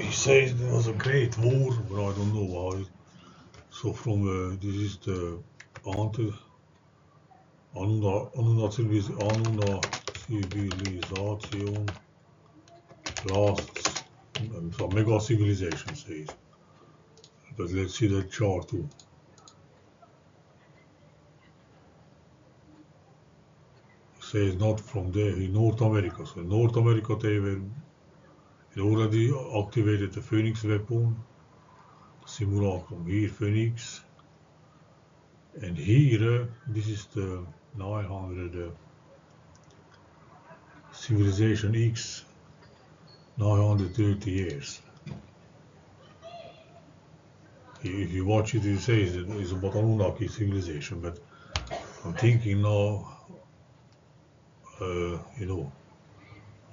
he says there was a great war, but I don't know why. So from this is the anunna civilization lasts some mega civilization says. But let's see the chart too. It says not from there in North America. So in North America they already activated the Phoenix weapon. Simulacrum here Phoenix. And here this is the 900 civilization X 930 years. If you watch it, it says it's about Anunnaki civilization, but I'm thinking now,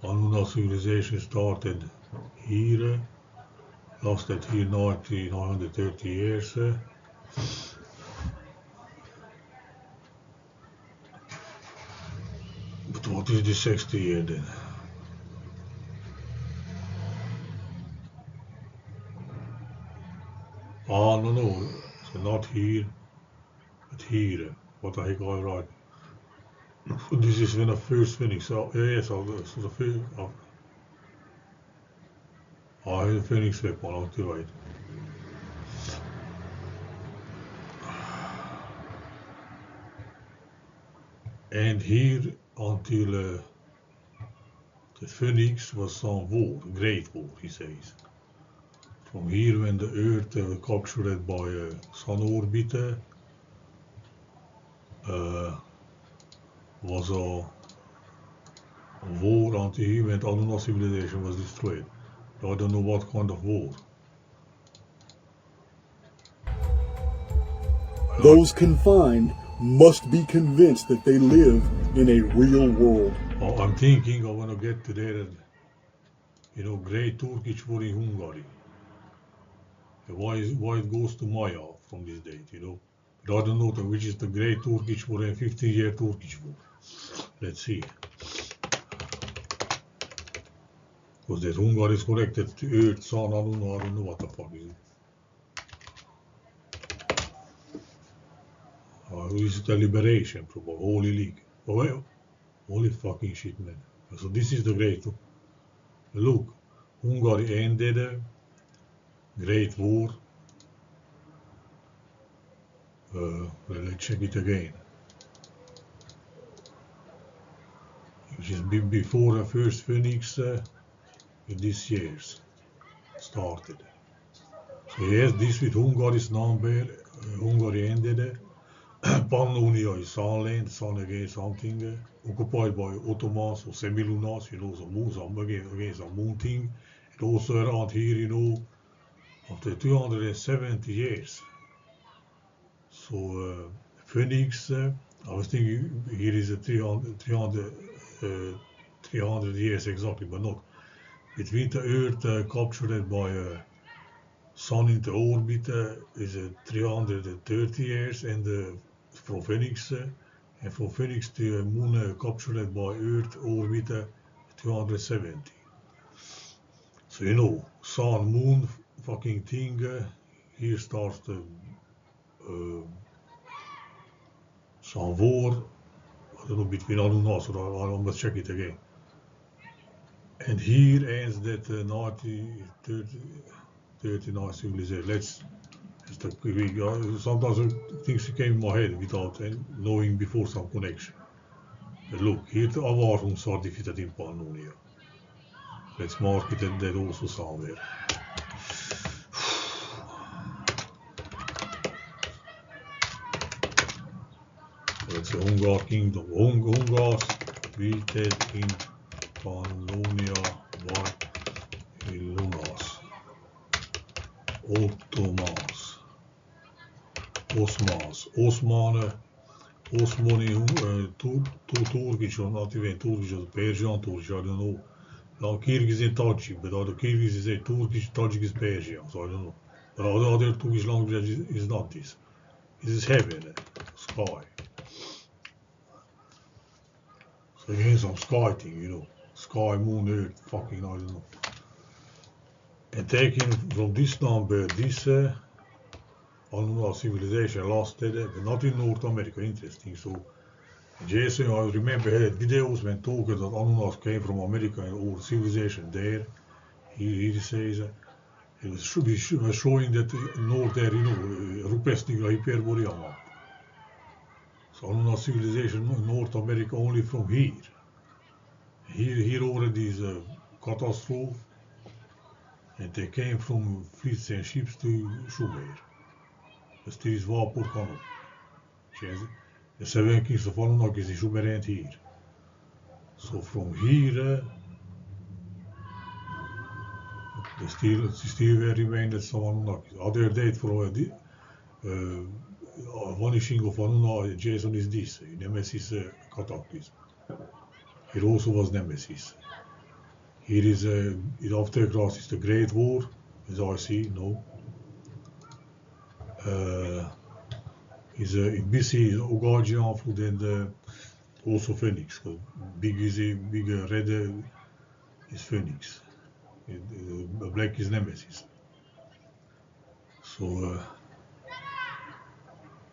Anunna civilization started here, lasted here 930 years. But what is the 60 year then? No, so not here, but here. What the heck I write? This is when I first finished. So yes, so the first. I have a Phoenix weapon activate. And here until the Phoenix was some war, great war, he says. From here when the Earth captured by Sun orbit was a war until here when Anunna civilization was destroyed. I don't know what kind of war. Those confined must be convinced that they live in a real world. I'm thinking I want to get to there, great Turkish war in Hungary. Why it goes to Maya from this date, But I don't know which is the great Turkish war and 15-year Turkish war. Let's see. Because that Hungary is connected to Earth, Sun, I don't know what the fuck is it. Is it a liberation, probably, Holy League. Oh well, holy fucking shit, man. So this is the great, look, Hungary ended, Great War. Let's check it again. Which is before the first Phoenix in this year's started. So yes, this with Hungary's number, Hungary ended. Pannonia is Sun land, Sun against something, occupied by Ottomans or Semilunas, some against some moon thing. And also around here, after 270 years. So Phoenix, I was thinking here is a 300 years exactly, but not. Between the Earth captured by Sun into orbit is 330 years, and from Phoenix, and from Phoenix to Moon captured by Earth orbit 270. So Sun, Moon, fucking thing. Here starts the some war. I don't know between Anunna, so I must check it again. And here ends that 39 civilization. Let's just a quick. Sometimes things came in my head without knowing before some connection. But look, here the Avarums are defeated in Pannonia. Let's mark it that also somewhere. That's the Hungar kingdom. Hungars defeated in Pannonia by Illunas. Ottomans. Osmanlı, Turkish or not even Turkish, or Persian Turkish, I don't know. Now Kyrgyz and Tajik, but other Kyrgyz is a Turkish, Tajik is Persian, so I don't know. But other Turkish language is not this. This is heaven, sky. So again some sky thing, Sky, moon, earth, fucking, I don't know. And taking from this number, this anunna civilization lasted, but not in North America, interesting. So Jason, I remember had videos when talking that anunnas came from America and all civilization there. He says he was showing that North there, rupesniga hyperboreana. So anunna civilization in North America only from here. Here already is a catastrophe, and they came from fleets and ships to Sumer. Dus dit is waar por kan op. The 7 kings of Anunnaki is Sumer here. So from here, still remained some Anunnaki. Other date for vanishing of Anunna, Jason is this, Nemesis cataclysm. Here also was Nemesis. Here is in Aftergrass is the Great War, as I see, no. Is in BC is Ogagian food and also Phoenix. Big red is Phoenix. Black is Nemesis. So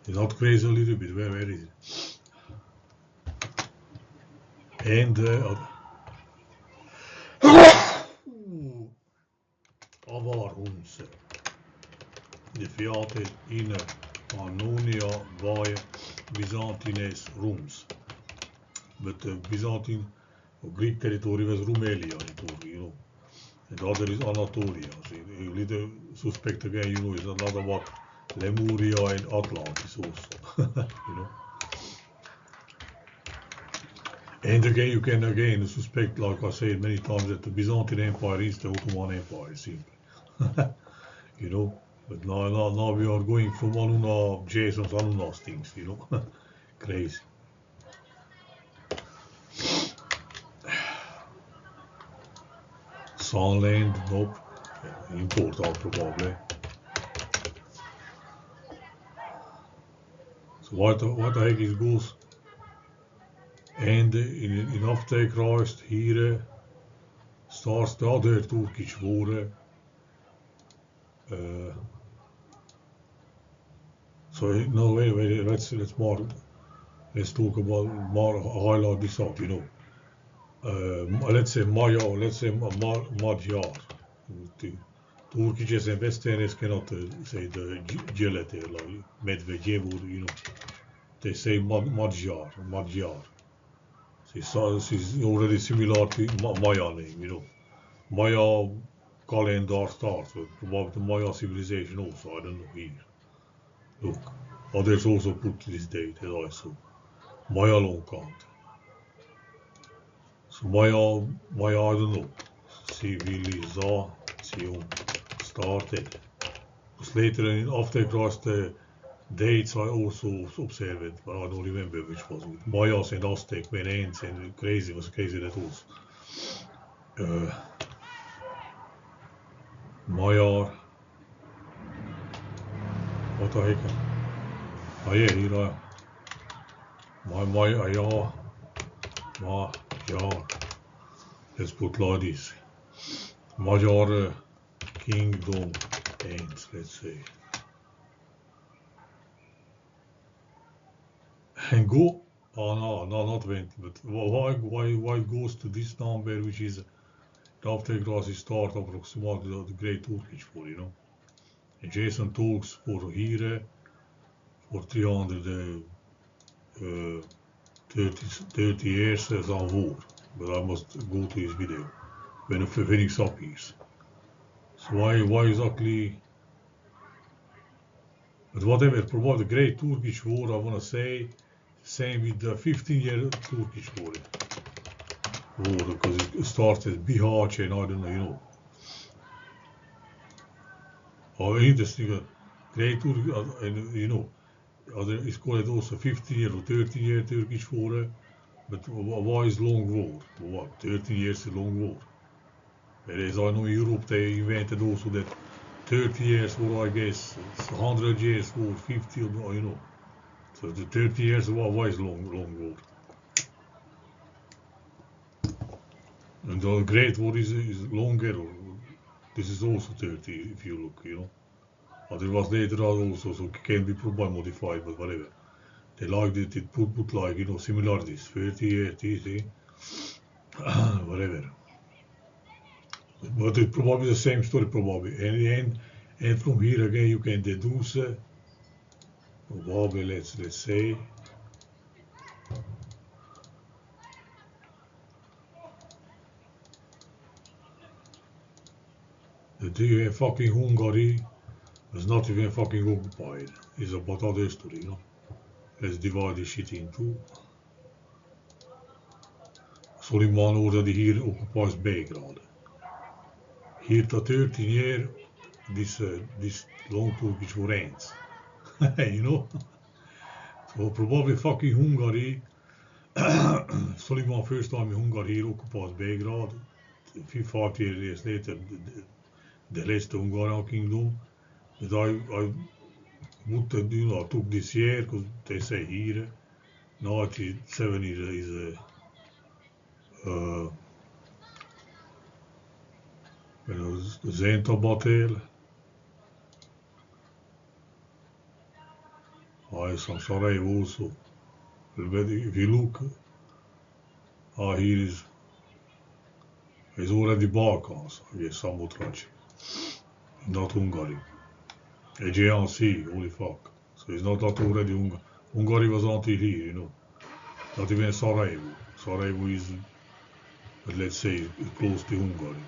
it's not crazy a little bit. Where is it? And avarhunds. De fiate in Pannonia by Byzantines rooms. But Byzantine or Greek territory was Rumelia, And the other is Anatolia. So a little suspect again, is another what Lemuria and Atlantis also, And again, you can suspect, like I said many times, that the Byzantine Empire is the Ottoman Empire, simply. But now we are going from Anunna, Jason's Anunna's things, Crazy. Sunland, nope. Important probably. So what the heck is goes? And in Aftergrass here starts the other Turkish war. So no, wait. Let's talk about more highlight this up. Let's say Maya. Let's say Magyar. Turkish and Westerners cannot say the gelate like Medvedev. They say Magyar. It's already similar to Maya name. Maya calendar starts with probably the Maya civilization also. I don't know here. Look, others also put this date as I saw. Maya long count. So Maya, I don't know. Civilization started. Because later in Aftergrass the dates I also observed, but I don't remember which was it. Mayas and Aztec, Mayans and was crazy that also. Magyar. What the heck? Oh yeah, here I am. Magyar. Let's put like this. Magyar kingdom ends, let's say. And go. Oh no, not 20. But why goes to this number, which is the Aftergrass is start approximately the Great Turkish War, And Jason talks for here for 330 years as a war. But I must go to his video when the Phoenix appears. So why exactly? But whatever, probably the Great Turkish War, I want to say, same with the 15-year Turkish War, because it started Bihać and I don't know, Oh, interesting, Great Turkish, and it's called also 15-year or 30-year Turkish War, but why is long war? What, 30 years is long war? Whereas I know in Europe they invented also that 30 years war, I guess, 100 years war, 50, So the 30 years why is long war? And the Great War is longer, This is also 30 if you look, But it was later on also, so it can be probably modified, but whatever. They liked it put like, similarities, 30, 80, whatever. But it's probably the same story, probably. And from here again, you can deduce, probably, let's say, that fucking Hungary was not even fucking occupied. It's about other story, Let's divide this shit in two. Suleiman already here occupies Belgrade. Here to 13 years, this long Turkish war ends. So probably fucking Hungary, Suleiman first time in Hungary here occupies Belgrade. 40 years later, the rest of Hungarian kingdom. But I would, took this year, because they say here, 97 is Zenta battle. Some Sarajevo also. But if you look, here is already Balkans, I guess, somewhat much. Not Hungary. Aegean Sea, holy fuck. So it's not already Hungary. Hungary was until here, Not even Sarajevo. Sarajevo is, let's say, close to Hungary.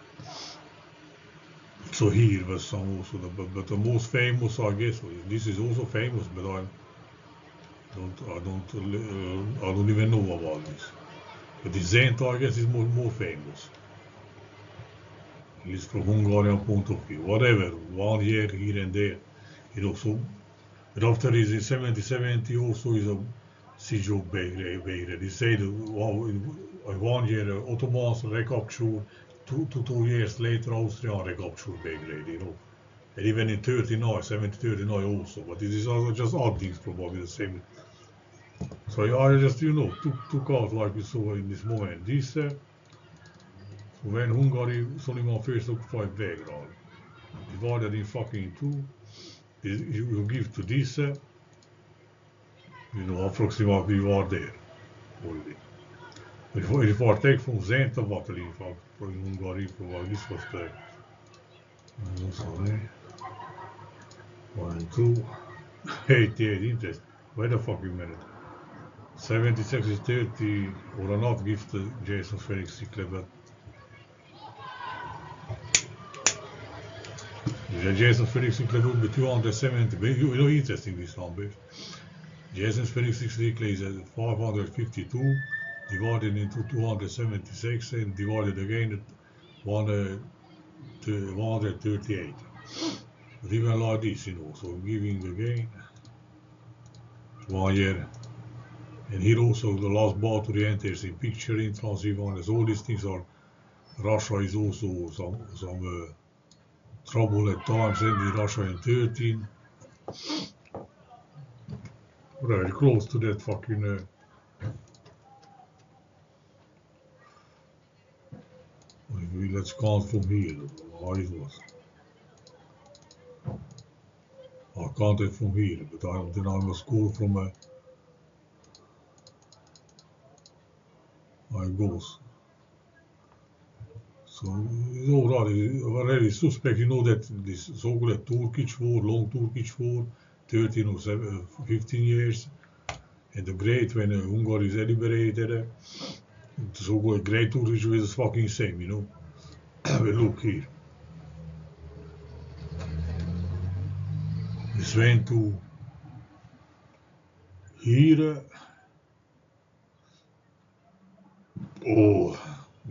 So here was some also, but the most famous, I guess, this is also famous, but I don't even know about this. But the Zenta, I guess, is more famous. At least from Hungarian point of view. Whatever, 1 year here and there, So, but after this in 70 also is a siege of Belgrade. They say that 1 year Ottomans recaptured, 2 years later Austria recaptured Belgrade, And even in 39 also, but this is also just odd things, probably the same. So I just, took out like we saw in this moment. This, when Hungary, Suleiman first occupied Belgrade, divided in fucking two, you give to this, approximately you are there already. If I take from Zenta battle, in fact, from Hungary, probably this was the, sorry, 1, 2, 88 interest. Wait a fucking minute. 76 is 30, or not give to Jason Felix Sickler, but Jason Felix Sickler would be 270, but interesting this numbers. Jason Felix Sickler is at 552, divided into 276, and divided again at 138. But even like this, so giving again 1 year. And here also the last battery enters in picture in Transylvania. All these things are, Russia is also some trouble at times, ending Russia in 13. Very close to that fucking, let's count from here, how it was. I counted from here, but then I must go from I goes. So, already suspect, that this so-called Turkish war, long Turkish war, 13 or 15 years, and the great, when Hungary is liberated, the so-called great Turkish war is fucking same, But look here. This went to here,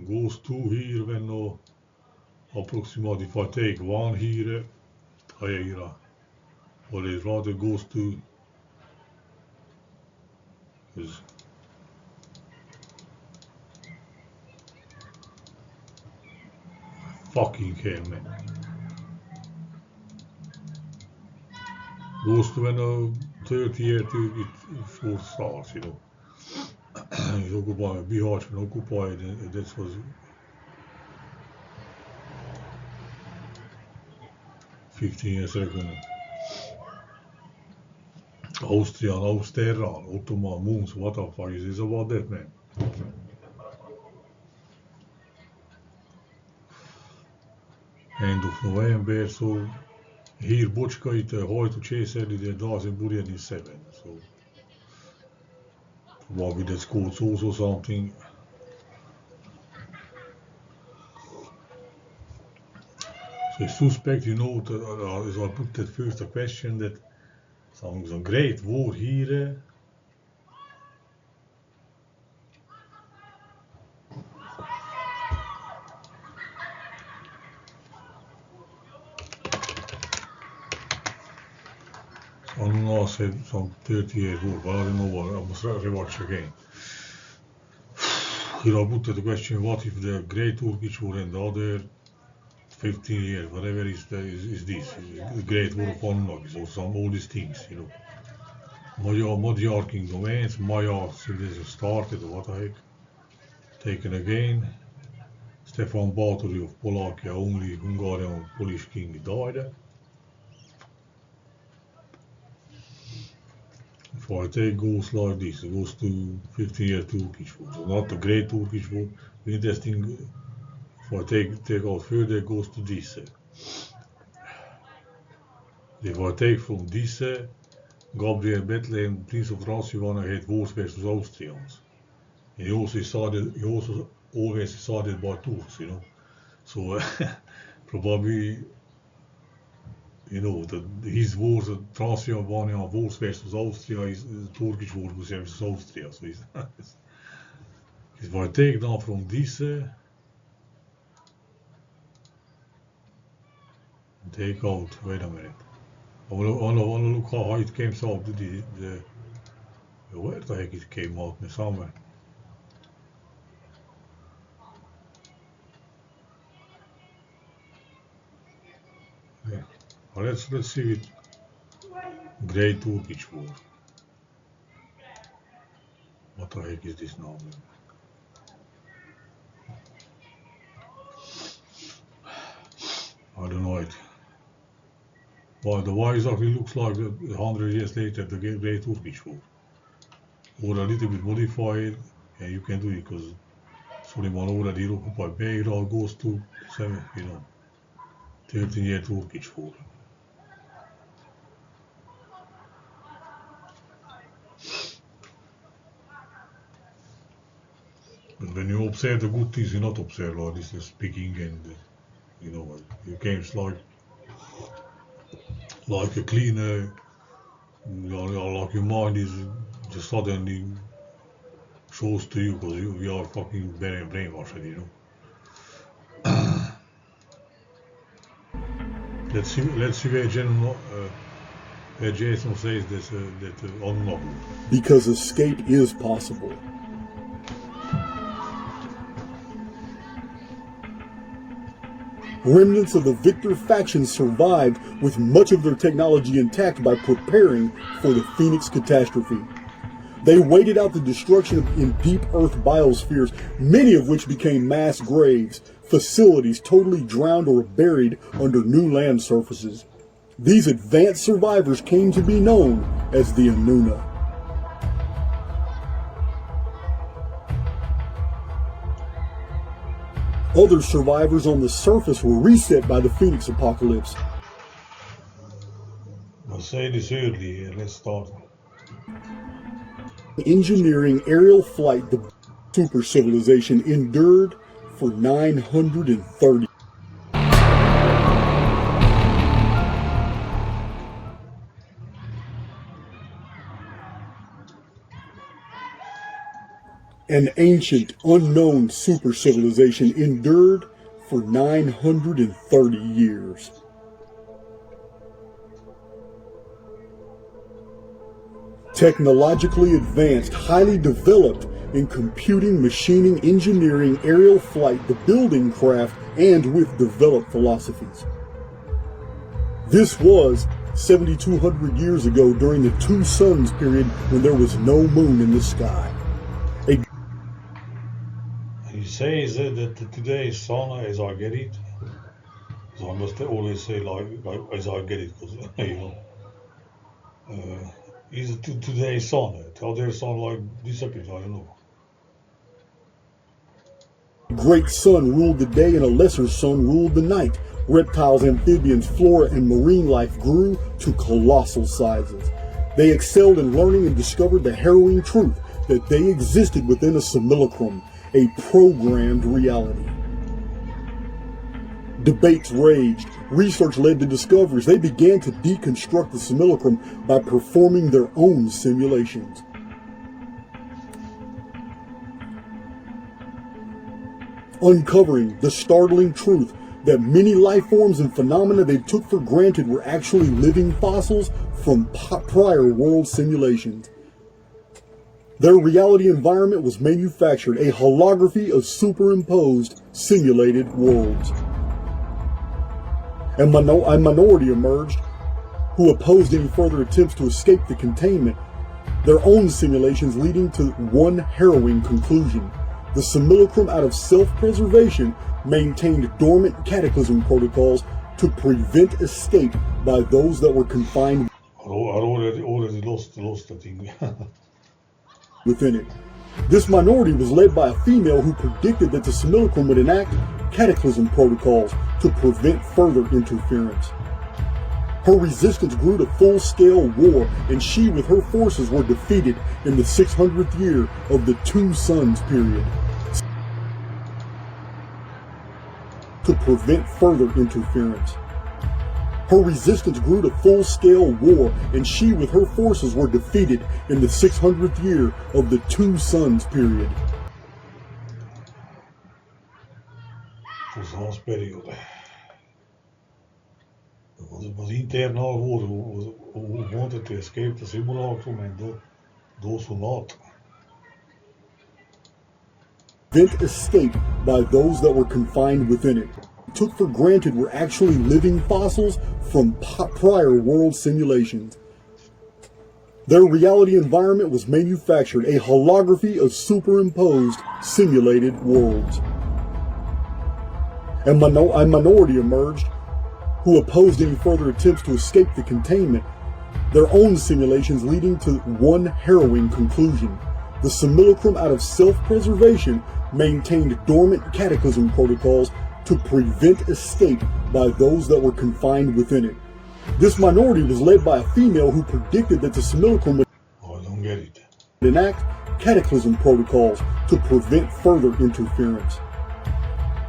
goes to here when approximately, if I take 1 here, or it rather goes to, is fucking hell, man. Goes to when 30 year Turkish war starts, He's occupied, Bihar occupied, and that was 15 years ago. Austrian, Austerran, Ottoman moons, what the fuck is this about that, man? End of November, so here Bochka it heute Cesare the doesn't Burian in 7, so probably that's called also something. So I suspect, you know, as I put that first question that some great war here. Anunna said some 30 years war, but I don't know what, I must rewatch again. Here I put the question, what if the Great Turkish War and the other 15 years, whatever is this, the Great War of Anunna, so some all these things, you know. Magyar Kingdom ends, Magyar civilization started, what the heck, taken again. Stefan Báthory of Polakia, only Hungarian Polish king died. If I take goes like this, it goes to 15-year Turkish War, so not the Great Turkish War. Interesting, if I take out further, it goes to this. If I take from this, Gabriel Bethlehem, Prince of Transylvania, had wars versus Austrians. And he also always decided by Turks, you know. So probably, you know, his wars, Transylvania wars versus Austria, is Turkish wars versus Austria. So if I take now from this, take out, wait a minute. I want to look how it came out, where the heck it came out somewhere. Yeah. Well, let's see it. Great Turkish War. What the heck is this now? I don't know it. Why exactly looks like 100 years later the Great Turkish War. Or a little bit modified, and you can do it because Suleiman already occupied Belgrade, goes to 13-year Turkish War. But when you observe the good things, you not observe like this, speaking and it comes like a cleaner, like your mind is just suddenly shows to you because we are fucking very brainwashed, you know. Let's see where Jason says that unlawful. Because escape is possible. Remnants of the victor faction survived with much of their technology intact by preparing for the Phoenix catastrophe. They waited out the destruction in deep earth biospheres, many of which became mass graves, facilities totally drowned or buried under new land surfaces. These advanced survivors came to be known as the Anunna. Other survivors on the surface were reset by the Phoenix apocalypse. I'll say this early, let's start. Engineering aerial flight, the super civilization endured for 930. An ancient, unknown super civilization endured for 930 years. Technologically advanced, highly developed in computing, machining, engineering, aerial flight, the building craft, and with developed philosophies. This was 7,200 years ago during the two suns period when there was no moon in the sky. He says that today's sun, as I get it, So I must always say like as I get it, because you know, is it today's sun? Tell their sun like disappeared. I don't know. Great sun ruled the day and a lesser sun ruled the night. Reptiles, amphibians, flora, and marine life grew to colossal sizes. They excelled in learning and discovered the harrowing truth that they existed within a simulacrum, a programmed reality. Debates raged. Research led to discoveries. They began to deconstruct the simulacrum by performing their own simulations. Uncovering the startling truth that many life forms and phenomena they took for granted were actually living fossils from prior world simulations. Their reality environment was manufactured, a holography of superimposed, simulated worlds. A minority emerged who opposed any further attempts to escape the containment, their own simulations leading to one harrowing conclusion. The simulacrum, out of self-preservation, maintained dormant cataclysm protocols to prevent escape by those that were confined I already lost the thing. within it. This minority was led by a female who predicted that the simulacrum would enact cataclysm protocols to prevent further interference. Her resistance grew to full-scale war, and she with her forces were defeated in the 600th year of the Two Suns period to prevent further interference. Her resistance grew to full-scale war, and she with her forces were defeated in the 600th year of the Two Suns period. Periode. Het was intern al woorden. Hoe wanted to escape the simulacrum and those who not. Prevent escape by those that were confined within it. Took for granted were actually living fossils from prior world simulations. Their reality environment was manufactured, a holography of superimposed, simulated worlds. A minority emerged who opposed any further attempts to escape the containment, their own simulations leading to one harrowing conclusion. The simulacrum, out of self-preservation, maintained dormant cataclysm protocols to prevent escape by those that were confined within it. This minority was led by a female who predicted that the simulacrum would enact cataclysm protocols to prevent further interference.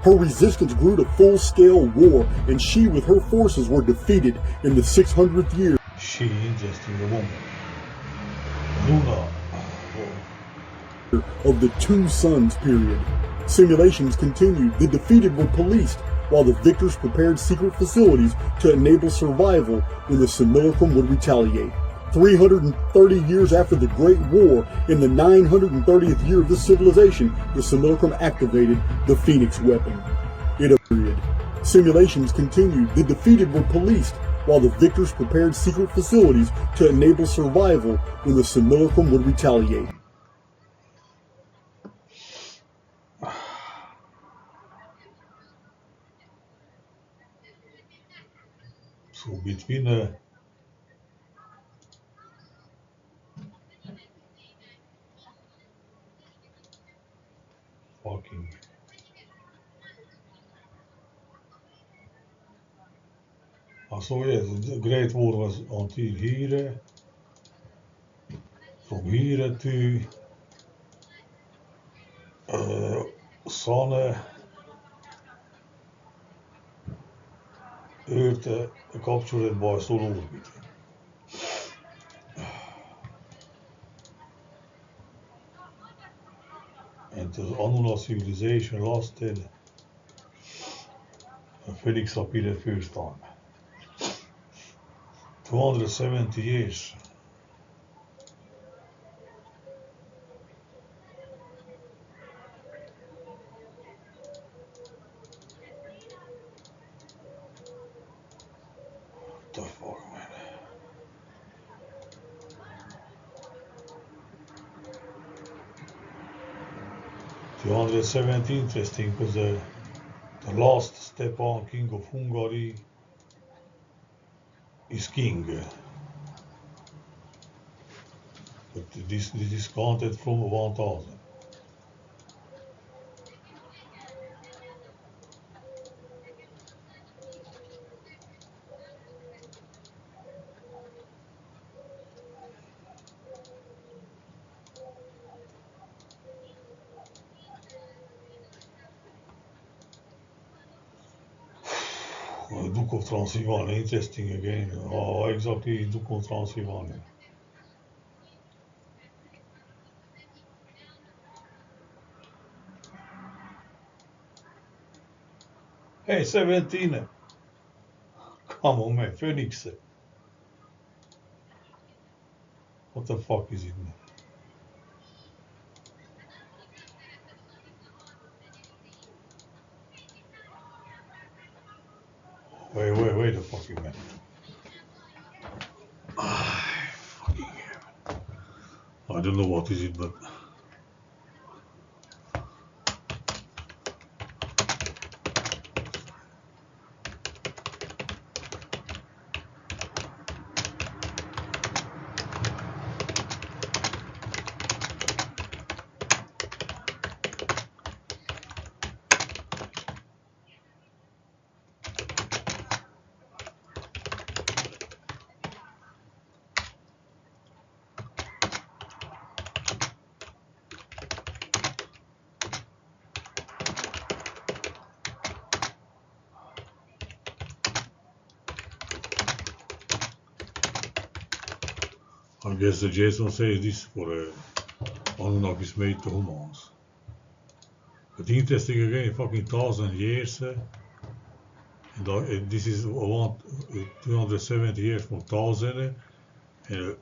Her resistance grew to full-scale war, and she with her forces were defeated in the 600th year. She just in the woman. Anunna. Of the Two Suns period. Simulations continued. The defeated were policed, while the victors prepared secret facilities to enable survival when the simulacrum would retaliate. 330 years after the Great War, in the 930th year of this civilization, the simulacrum activated the Phoenix weapon. Simulations continued. The defeated were policed, while the victors prepared secret facilities to enable survival when the simulacrum would retaliate. So between fucking so yes, the Great War was until here, from here to Sun, Earth captured by solar orbit. And the anunna civilization lasted. Phoenix appeared first time. 270 years. What the fuck, man? 270 interesting because The last Stepan, king of Hungary, is king. But this is counted from 1000. Duke of Transylvania, interesting again. How exactly Duke of Transylvania? Hey, 17. Come on, man, Phoenix. What the fuck is it, man? Wait a fucking minute. Fucking hell. I don't know what is it, but I guess the Jason says this for Anunna is made to humans. But interesting again, fucking 1000 years. And this is around 270 years from 1000. And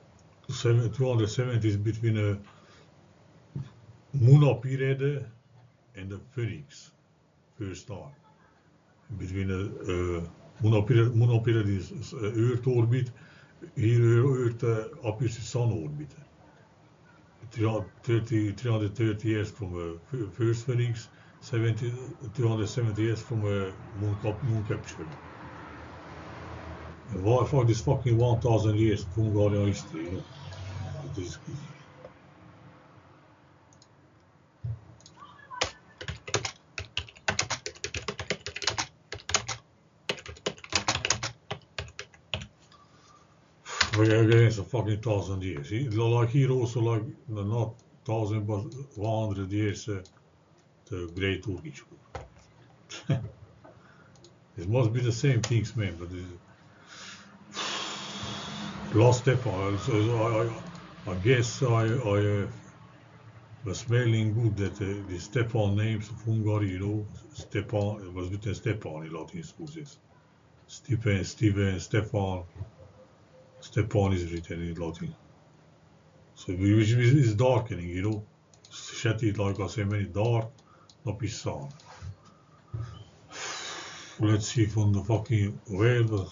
270 is between a Muna period and the Phoenix, first time. Between the Muna period is Earth orbit, here Earth appears Sun orbit. 330 years from first Phoenix, 270 years from moon capture. And why for this fucking 1000 years of Hungarian history, you know? This, against a fucking 1000 years. Like here also like not 1000 but 100 years the Great Turkish War. It must be the same things, man. But last step, I guess I was smelling good that the Stepan names of Hungary, you know, Stepan, it was written Stepan in Latin schools. Steven, Stepan is written in Latin. So which is darkening, you know. Shetty, like I say, many dark, not be sun. Let's see from the fucking where the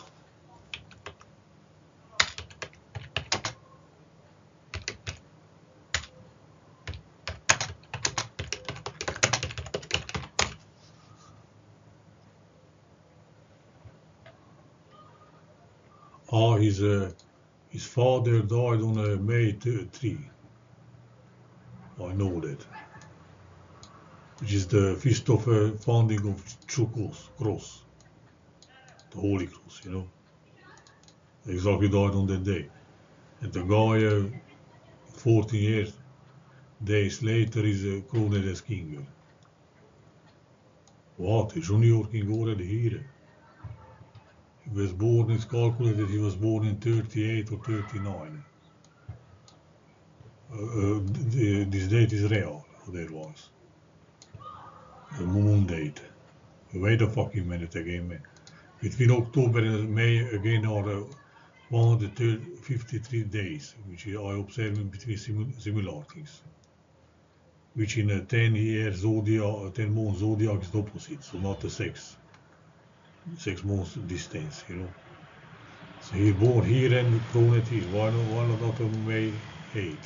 his father died on May 3. I know that. Which is the feast of founding of True Cross, the Holy Cross, you know. Exactly died on that day. And the guy, 14 days later, is crowned as king. What? Junior king already here. He was born, it's calculated he was born in 38 or 39. This date is real, otherwise. The moon date. Wait a fucking minute again, man. Between October and May again are 153 days, which I observe in between similar things. Which in a 10-year zodiac, 10-month zodiac is the opposite, so not the 6 months distance, you know. So he born here and crowned here. Why not on May 8?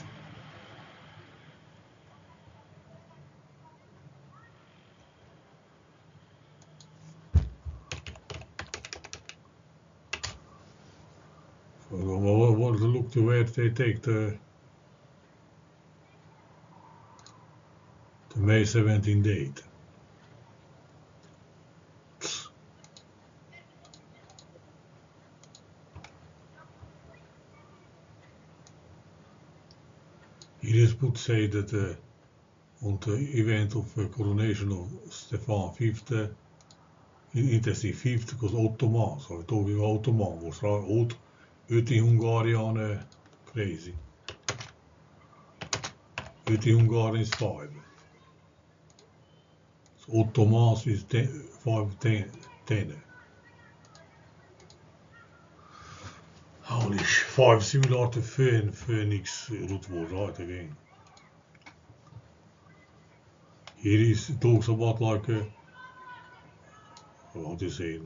What look to where they take the May 17 date. Hier is put say that on the event of coronation of Stefan V, interesting fifth because Ottoman, so we're talking Ottoman, was old, Hungarian crazy. Hungarians 5. So Ottomans is 5, 10. Holy 5 similar to Phoenix root war, right again. Here is talks about like how to say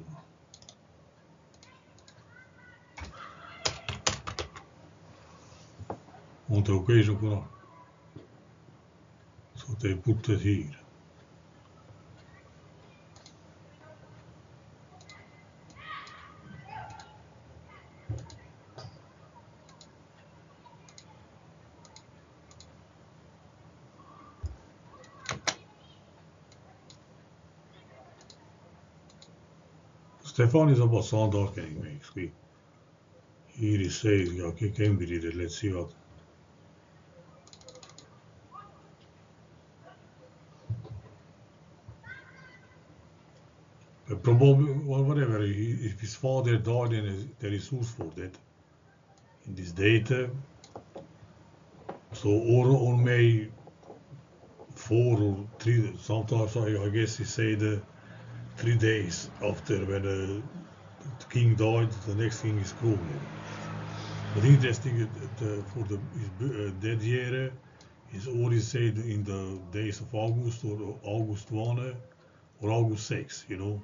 on the occasion Quran. So they put it here. Stefan is about sound darkening makes. Here he says, okay, can be read it. Let's see what. Probably, well, whatever, if his father died, then there is source for that. In this data, so or May 4 or 3, sometimes I guess he say the 3 days after when the king died, the next king is crowned. But interesting for his dead year is always said in the days of August or August 1 or August 6, you know.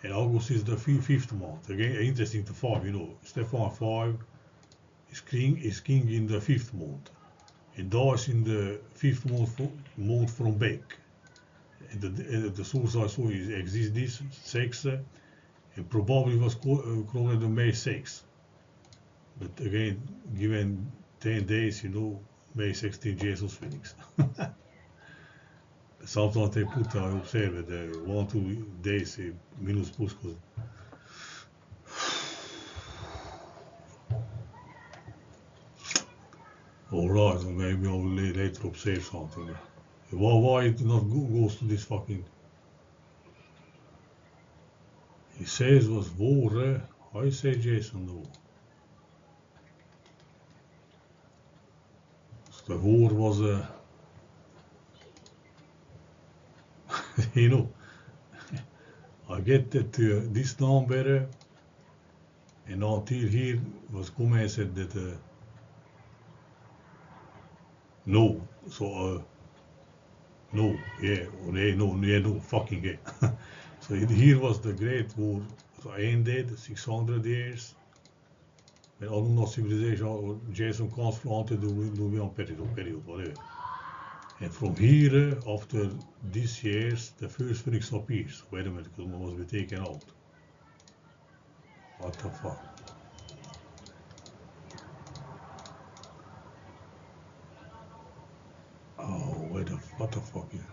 And August is the 5th month. Again, interesting to 5, you know. Stefan 5 is king in the 5th month. And dies in the 5th month from back. And the source I saw exists this 6, and probably was crowned on May 6. But again, given 10 days, you know, May 16, Jesus Phoenix. Sometimes they put, I observe it, 1-2 days minus plus. Alright, so maybe I will later observe something. Why it not goes to this fucking. He says was war, I say Jason though. So the war was you know, I get that this number and until here was come and said that no, so no, yeah, no, fucking yeah. So here was the Great War, so ended 600 years. When anunna civilization or Jason confronted the Nubian period, whatever. And from here, after these years, the first Phoenix appears. Wait a minute, because it must be taken out. What the fuck? Oh, what the fuck is it?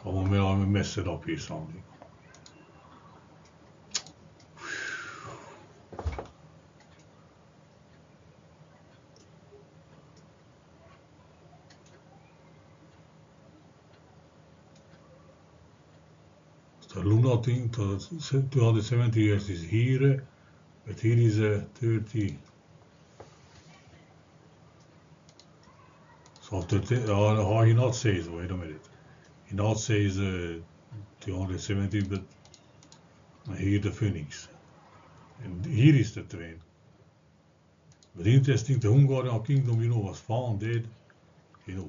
Come on, man, I'm messed it up here something. The lunar thing, 270 years is here, but here is 30. So after how he not says, wait a minute. He not says 270, but here the Phoenix. And here is the train. But interesting, the Hungarian kingdom, you know, was founded, you know,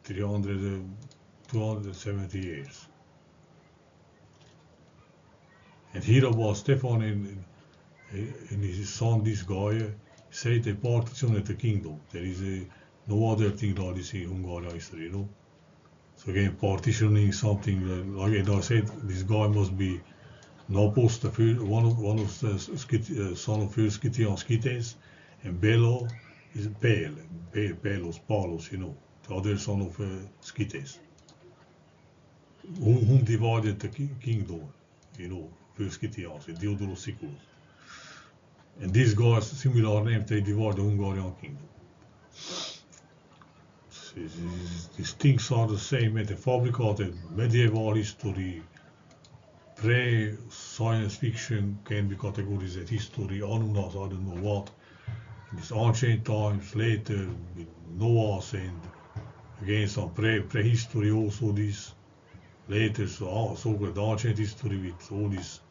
270 years. And here was Stefan and his son, this guy, say they partitioned the kingdom. There is no other thing like this in Hungarian history, you know. So again, partitioning something, like I said, this guy must be Napos, one of the son of first Scythian Scythes, and Belo is Pelos, Palos, you know, the other son of Scythes, whom divided the kingdom, you know, first Scythians, and Diodorus Siculus. And these guys, similar names, they divided the Hungarian kingdom. These things are the same met de fabricate medieval history, pre-science fiction can be categorized as history, anunnas, I don't know what. In these ancient times, later with Noah's and again some prehistory also this later so-called ancient history with all these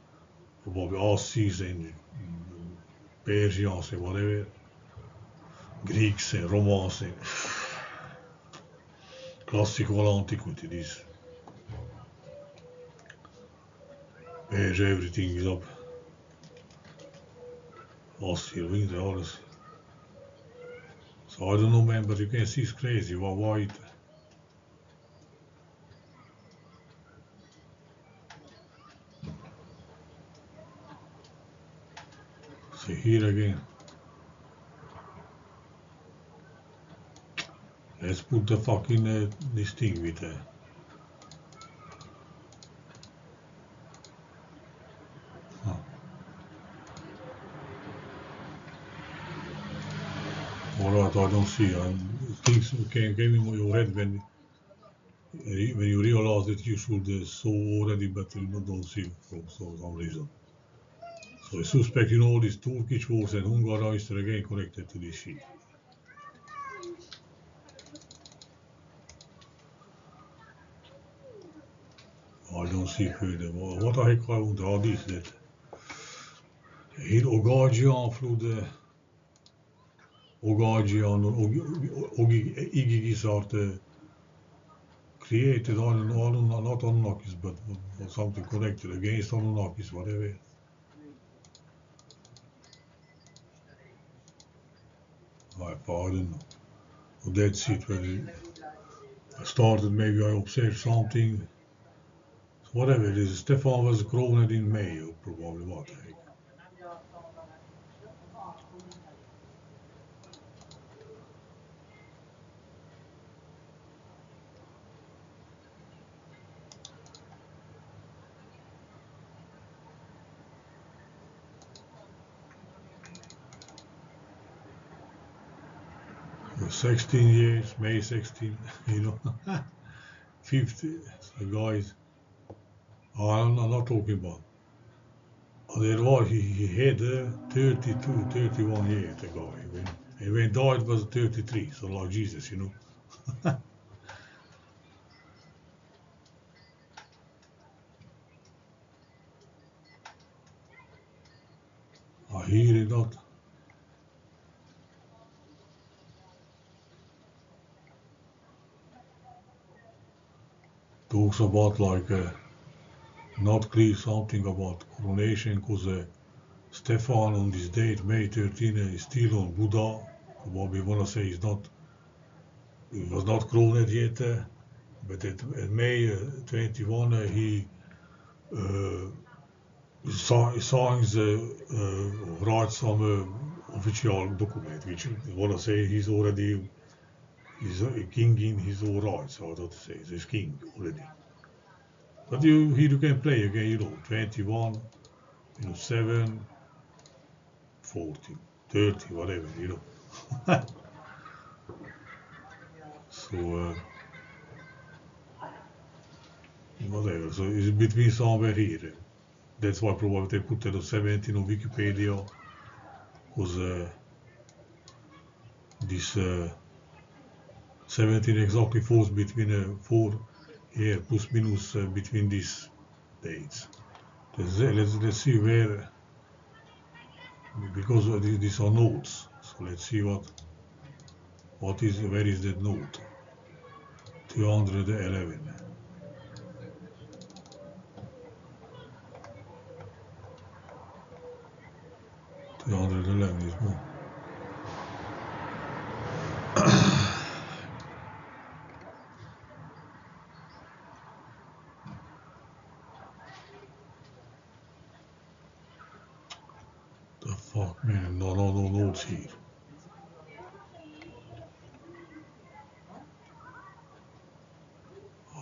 probably Assis and Persians and whatever, Greeks and Romans and classical antiquity, this measure everything is up. Assyria, wings and alles. So I don't know, man, but you can see it's crazy. Why it, see here again. Let's put the fucking this thing with Alright, I don't see. Things came in your head when you realize that you should saw already, but you don't see for some reason. So I suspect in all these Turkish wars and Hungary are again connected to this shit. I don't see further. What the heck I want all this that hier Ogagian through the Ogagian Igigis are created on not Anunnakis but something connected against Anunnakis, whatever. I don't know. So that's it. When I started, maybe I observed something. So whatever it is, Stefan was crowned in May, or probably what the heck. For 16 years, May 16, you know, 50, the guys, I'm not talking about. There was, he had 32, 31 years, the guy. And when he died was 33, so like Jesus, you know. I hear it not. Talks about like not clear something about coronation because Stefan on this date, May 13, is still on Buddha. What we want to say is not, he was not crowned yet, but at May 21 he signs writes some official document, which I want to say he's already he's a king in his own rights, how to say, he's king already. But you can play again, you know, 21, you know, 7, 40, 30, whatever, you know. So, whatever, so it's between somewhere here. That's why probably they put the 17 on Wikipedia, because this 17 exactly falls between 4 year plus minus between these dates. Let's see where, because these are notes. So let's see where is that note? 211. 211 is more. Fuck man, no notes here.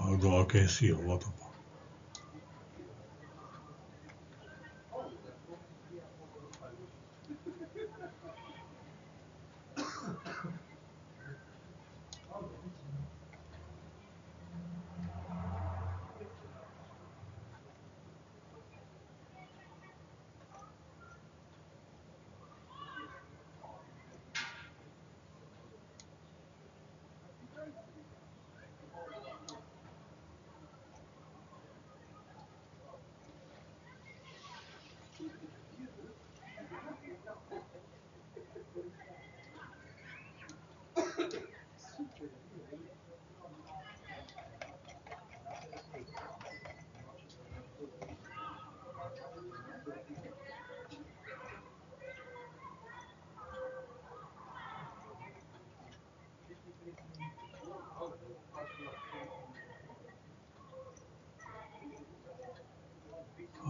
Although I can see a lot of.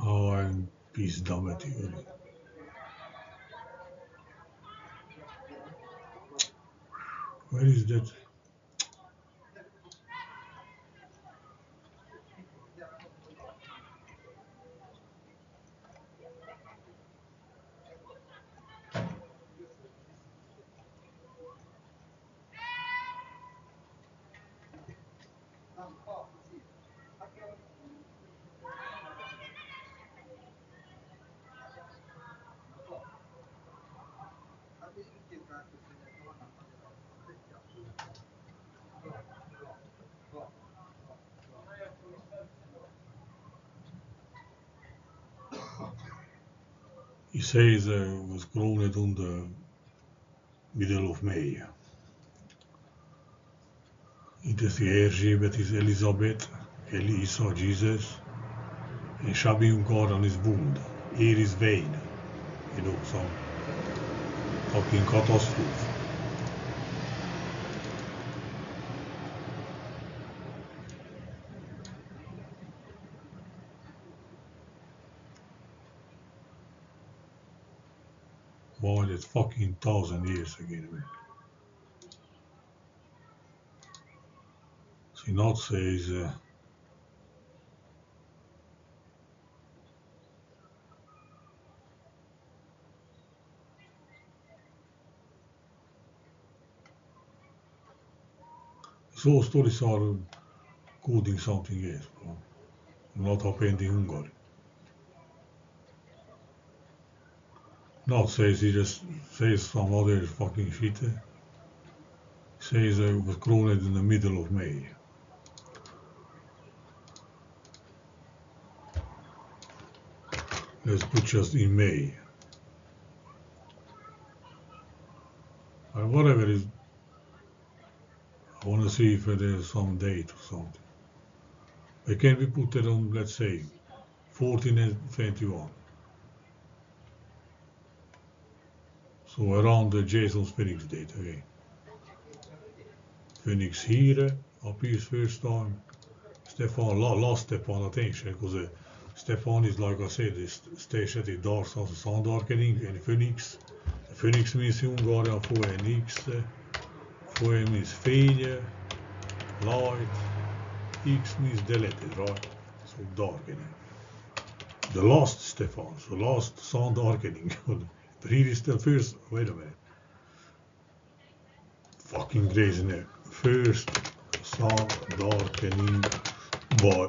Oh, I'm pizda med tűrni. Where is that? He says was crowned on the middle of May. It is the Erzsébet is Elizabeth, Elisa Jesus, and Shabby Unkaran is wound. Here is Phoen. You know, some fucking catastrophe. Boy, that's fucking 1,000 years ago, man. So not says so stories are coding something else, bro. Not happened in Hungary. Not says he just says some other fucking shit. Says it was crowned in the middle of May. Let's put just in May. And whatever is, I want to see if there's some date or something. But can we put it on, let's say, 14 and 21? So around the Jason's Phoenix date again. Phoenix here appears first time. Stefan, last Stefan attention, because Stefan is, like I said, is stationed dark as a sun darkening, and Phoenix. Phoenix means Hungarian, Phoen means fénye, light, X means deleted, right? So darkening. The last Stefan, so last sun darkening. Previous the first, wait a minute. Fucking crazy name. First sun darkening by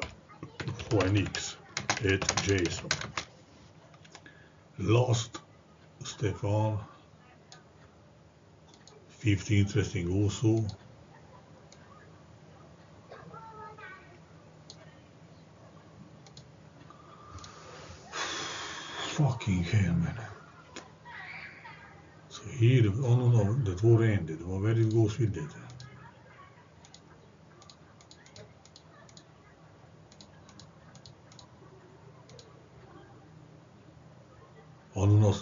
Phoenix at Jason. Last Stefan, 50 interesting also. Fucking hell, man. So here, oh no, that war ended. Well, where it goes with that? Oh no.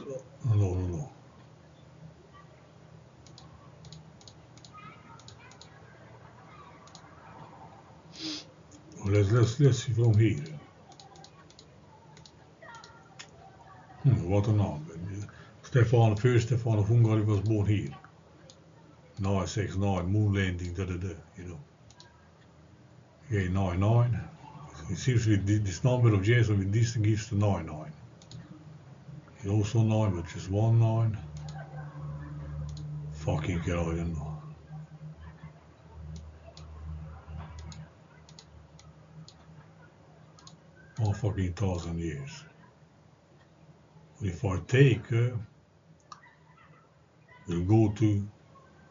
Well, let's see from here. What a number. First Stefan of Hungary was born here. 969, moon landing, you know. Okay, 99. It seems with this number of Jason with this gives to 99. It's also 9, but just 1 9. Fucking hell, I don't know. All fucking 1,000 years. But if I take, we'll go to,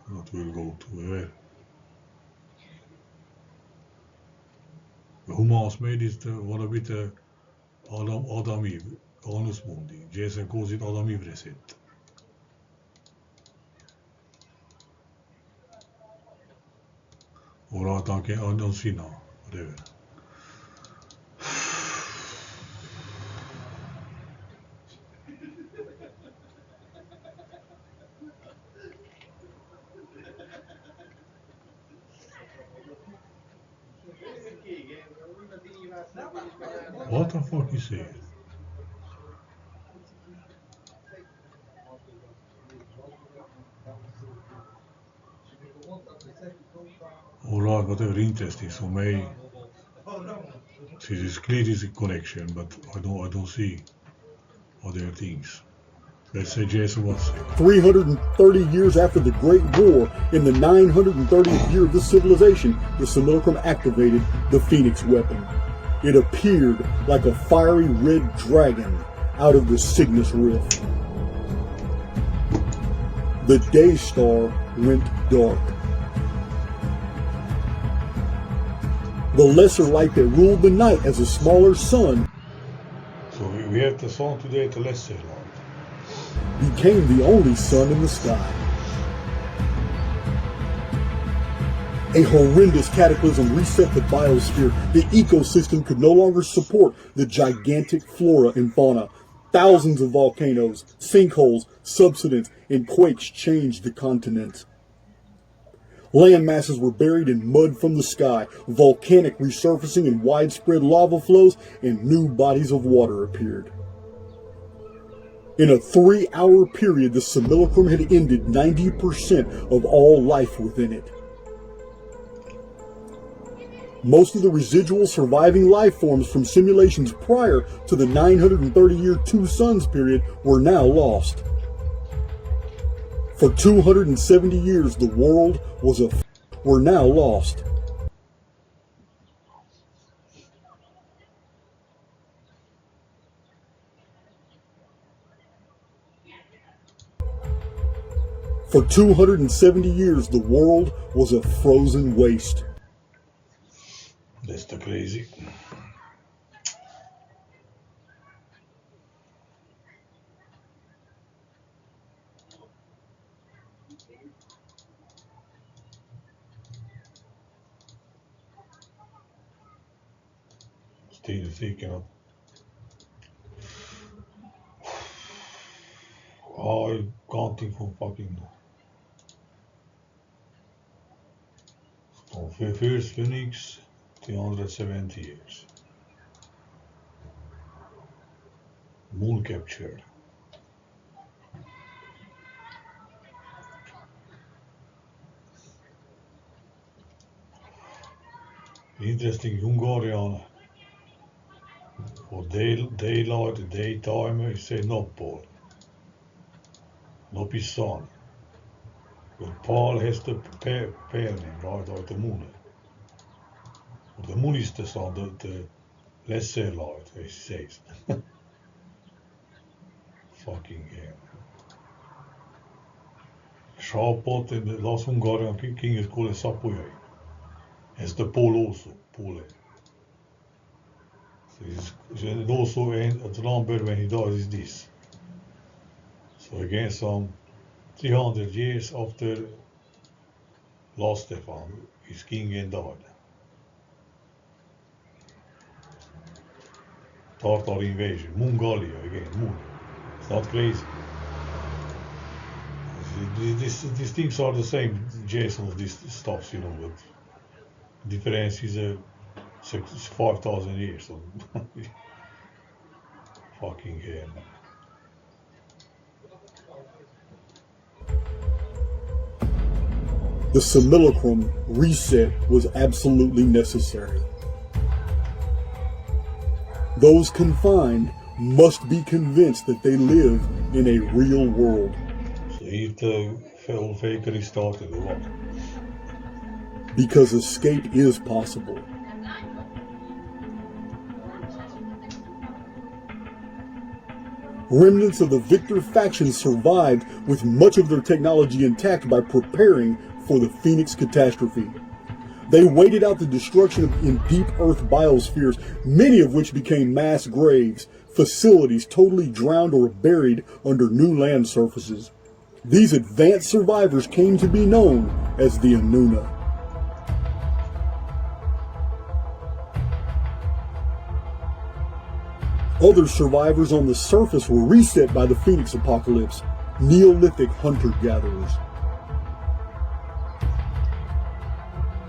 what we'll go to, where? Humans made it, what a bit, Adam Eve, Anus Mundi. Jason calls it Adam Eve reset. Alright, I don't see now, whatever. What the fuck is it? Alright, whatever, interesting. So may see this clear is a connection, but I don't see other things. Let's say Jason was 330 years after the Great War, in the 930th year of this civilization, the simulacrum activated the Phoenix weapon. It appeared like a fiery red dragon out of the Cygnus Rift. The day star went dark. The lesser light that ruled the night as a smaller sun so we have the sun today, the lesser light. became the only sun in the sky. A horrendous cataclysm reset the biosphere. The ecosystem could no longer support the gigantic flora and fauna. Thousands of volcanoes, sinkholes, subsidence, and quakes changed the continent. Land masses were buried in mud from the sky, volcanic resurfacing and widespread lava flows, and new bodies of water appeared. In a 3-hour period, the simulacrum had ended 90% of all life within it. Most of the residual surviving life forms from simulations prior to the 930-year Two Suns period were now lost. For 270 years, the world were now lost. For 270 years, the world was a frozen waste. That's the crazy. Still thinking of I can't think of fucking so first Phoenix 370 years. Moon capture. Interesting Hungarian for daylight, daytime, you say nappal. Not is sun. But Paul has the pärning, right, or the moon. But the moon is the sun, the lesser light, as he says. Fucking hell. Sharpot and the last Hungarian king is called Sapujai. As the Paul also, Paul. So it's also the number when he dies is this. So again, some 300 years after last Stefan, his king and died. Tartar invasion, Mongolia again, Moon. It's not crazy. These things are the same, Jason's, these stuffs, you know, but difference is 5,000 years. So fucking hell. The simulacrum reset was absolutely necessary. Those confined must be convinced that they live in a real world. Så hit full fakery started or what? Because escape is possible. Remnants of the victor faction survived with much of their technology intact by preparing for the Phoenix catastrophe. They waited out the destruction in deep Earth biospheres, many of which became mass graves, facilities totally drowned or buried under new land surfaces. These advanced survivors came to be known as the Anunna. Other survivors on the surface were reset by the Phoenix apocalypse, Neolithic hunter-gatherers.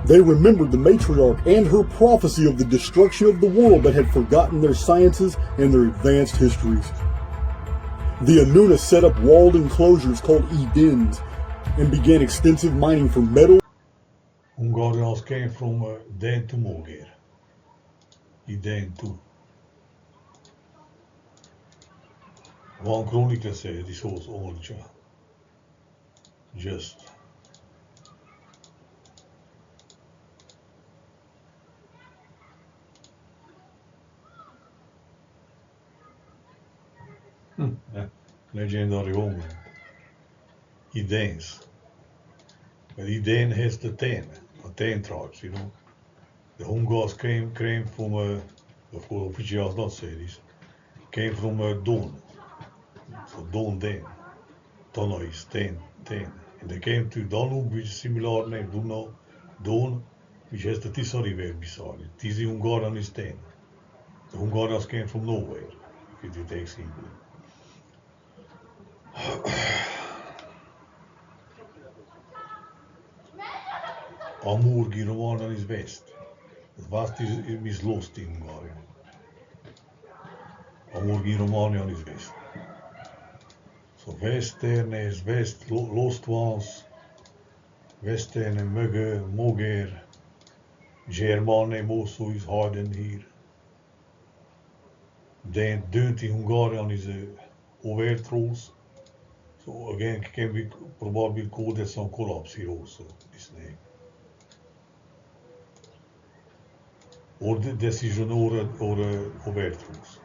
They remembered the matriarch and her prophecy of the destruction of the world but had forgotten their sciences and their advanced histories. The Anunna set up walled enclosures called Edens and began extensive mining for metal. Hungarians came from Den to Moger. Eden too. One chronicle said this was all just. Legendary homeland. Edens. But Eden has the ten tribes, you know. The Hungars came from, of course, officials not say this, came from Don. So Don Den. Tono is ten. And they came to Danube, which is similar name, Don, which has the Tisa river beside it. Tisi Hungarian is ten. The Hungarians came from nowhere, if you take simply. Amurgi Romanen is west. West is lost in Hungarian. Amurgi Romanian is west. So Western is west, lost ones. Western and Moger. German name also is hidden here. Then dirty Hungarian is overthrows. So again, can be probably called as some collapse here also, this name. Or the decision or overthrows.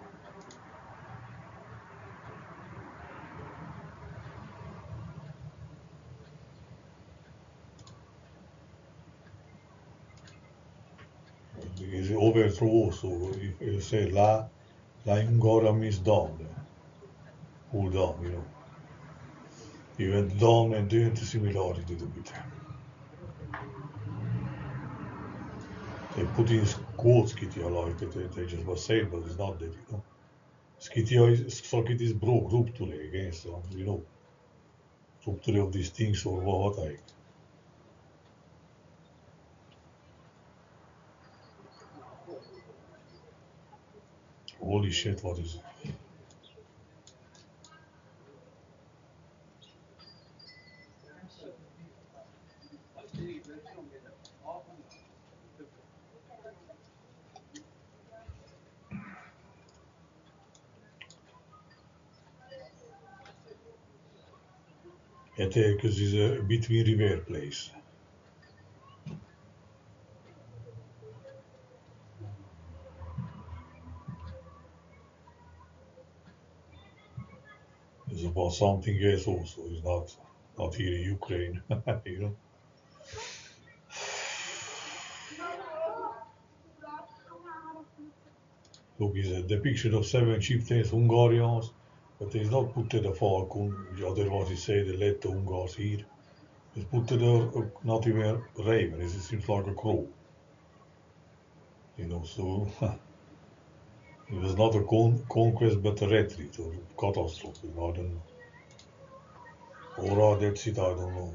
Is overthrow also. If you say la Hungarian means down. Pull down, you know. Even down and dirty similarity to it. They put in quotes Skytia like that, they just was saying, but it's not that, you know. Skytia is broke rupture against, you know, rupture of these things or what like. Holy shit, what is it? Because it's a between river place. It's about something else also. It's not here in Ukraine, you know. Look, is a depiction of 7 chieftains, Hungarians, but it's not put to the falcon, which otherwise it say they led the Hungars here. It's put to the not even raven, it seems like a crow. You know, so it was not a conquest but a retreat or catastrophe. I don't know. Or that's it, I don't know.